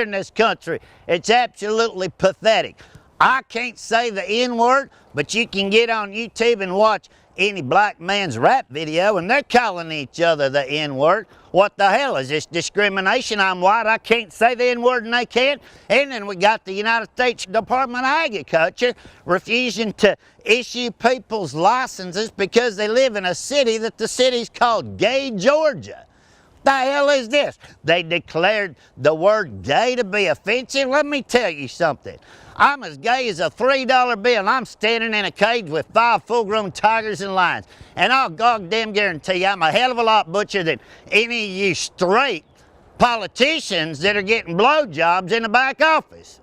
in this country. It's absolutely pathetic. I can't say the N-word, but you can get on YouTube and watch any black man's rap video and they're calling each other the N-word. What the hell is this discrimination? I'm white, I can't say the N-word and they can't. And then we got the United States Department of Agriculture refusing to issue people's licenses because they live in a city that the city's called Gay, Georgia. The hell is this? They declared the word gay to be offensive. Let me tell you something. I'm as gay as a $3 bill and I'm standing in a cage with 5 full-grown tigers and lions. And I'll goddamn guarantee you I'm a hell of a lot butcher than any of you straight politicians that are getting blowjobs in the back office.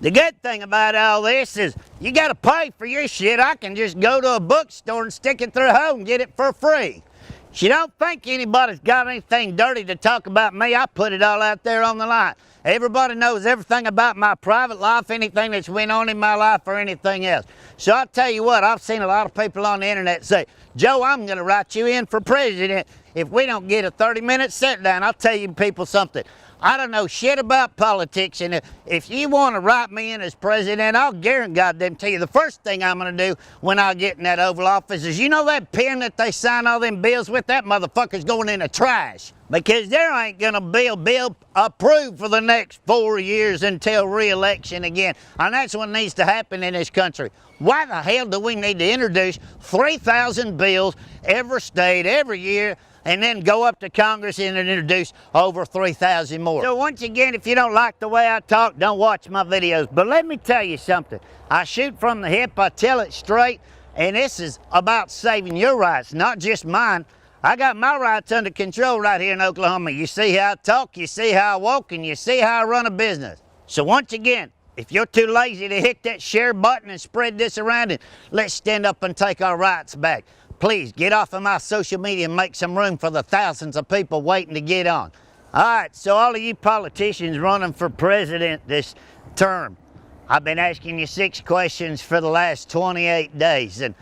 The good thing about all this is you gotta pay for your shit. I can just go to a bookstore and stick it through a hole and get it for free. If you don't think anybody's got anything dirty to talk about me, I put it all out there on the line. Everybody knows everything about my private life, anything that's went on in my life or anything else. So I'll tell you what, I've seen a lot of people on the internet say, Joe, I'm gonna write you in for president if we don't get a 30-minute sit down. I'll tell you people something. I don't know shit about politics, and if you want to write me in as president, I'll guarantee you the first thing I'm going to do when I get in that Oval Office is, you know that pen that they sign all them bills with? That motherfucker's going in the trash. Because there ain't going to be a bill approved for the next 4 years until re-election again. And that's what needs to happen in this country. Why the hell do we need to introduce 3,000 bills every state, every year, and then go up to Congress and introduce over 3,000 more? So once again, if you don't like the way I talk, don't watch my videos. But let me tell you something. I shoot from the hip, I tell it straight, and this is about saving your rights, not just mine. I got my rights under control right here in Oklahoma. You see how I talk, you see how I walk, and you see how I run a business. So once again, if you're too lazy to hit that share button and spread this around, and let's stand up and take our rights back. Please get off of my social media and make some room for the thousands of people waiting to get on. All right, so all of you politicians running for president this term, I've been asking you 6 questions for the last 28 days, and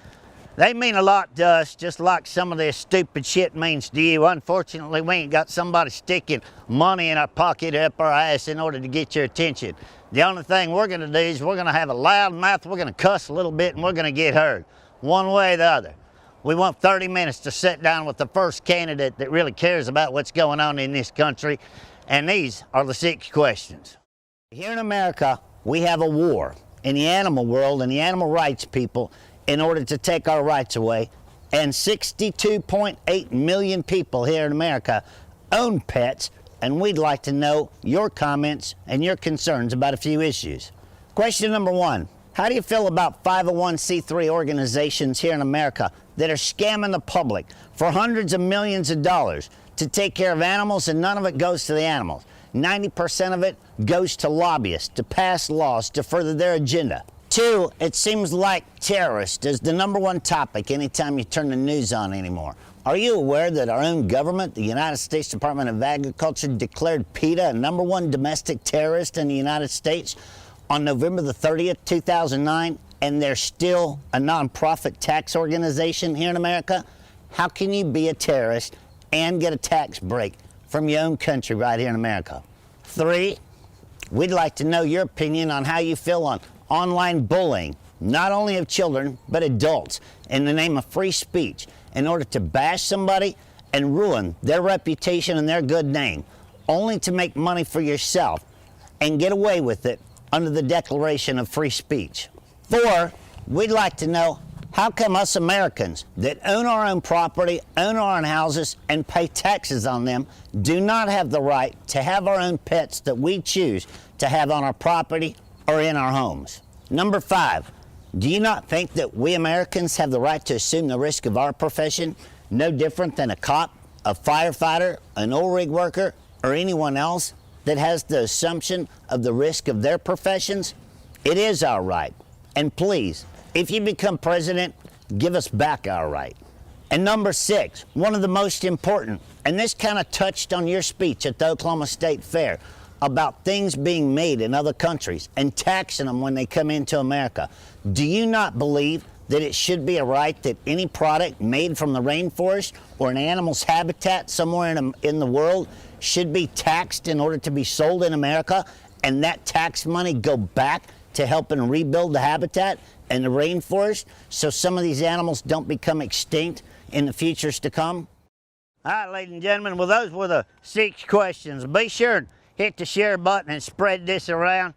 they mean a lot to us, just like some of this stupid shit means to you. Unfortunately, we ain't got somebody sticking money in our pocket up our ass in order to get your attention. The only thing we're gonna do is we're gonna have a loud mouth, we're gonna cuss a little bit, and we're gonna get heard, one way or the other. We want 30 minutes to sit down with the first candidate that really cares about what's going on in this country, and these are the 6 questions. Here in America, we have a war in the animal world and the animal rights people in order to take our rights away, and 62.8 million people here in America own pets, and we'd like to know your comments and your concerns about a few issues. Question number 1, how do you feel about 501c3 organizations here in America that are scamming the public for hundreds of millions of dollars to take care of animals, and none of it goes to the animals? 90% of it goes to lobbyists to pass laws to further their agenda. 2, it seems like terrorist is the #1 topic anytime you turn the news on anymore. Are you aware that our own government, the United States Department of Agriculture, declared PETA a #1 domestic terrorist in the United States on November the 30th, 2009, and they're still a nonprofit tax organization here in America? How can you be a terrorist and get a tax break from your own country right here in America? 3, we'd like to know your opinion on how you feel on online bullying, not only of children, but adults, in the name of free speech, in order to bash somebody and ruin their reputation and their good name, only to make money for yourself and get away with it under the Declaration of Free Speech. 4, we'd like to know, how come us Americans that own our own property, own our own houses, and pay taxes on them do not have the right to have our own pets that we choose to have on our property or in our homes? Number 5, do you not think that we Americans have the right to assume the risk of our profession, no different than a cop, a firefighter, an oil rig worker, or anyone else that has the assumption of the risk of their professions? It is our right. And please, if you become president, give us back our right. And number 6, one of the most important, and this kind of touched on your speech at the Oklahoma State Fair about things being made in other countries and taxing them when they come into America. Do you not believe that it should be a right that any product made from the rainforest or an animal's habitat somewhere in the world should be taxed in order to be sold in America and that tax money go back to helping rebuild the habitat and the rainforest so some of these animals don't become extinct in the futures to come? All right, ladies and gentlemen, well, those were the 6 questions. Be sure and hit the share button and spread this around.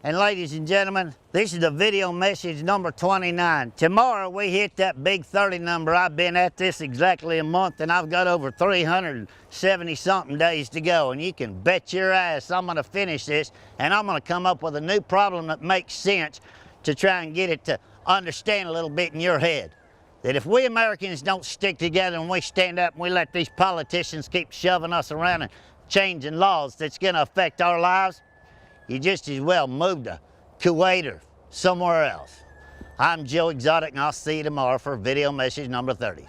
And ladies and gentlemen, this is the video message number 29. Tomorrow we hit that big 30 number. I've been at this exactly a month, and I've got over 370 something days to go. And you can bet your ass I'm gonna finish this, and I'm gonna come up with a new problem that makes sense to try and get it to understand a little bit in your head. That if we Americans don't stick together and we stand up and we let these politicians keep shoving us around and changing laws that's gonna affect our lives, you just as well move to Kuwait or somewhere else. I'm Joe Exotic, and I'll see you tomorrow for video message number 30.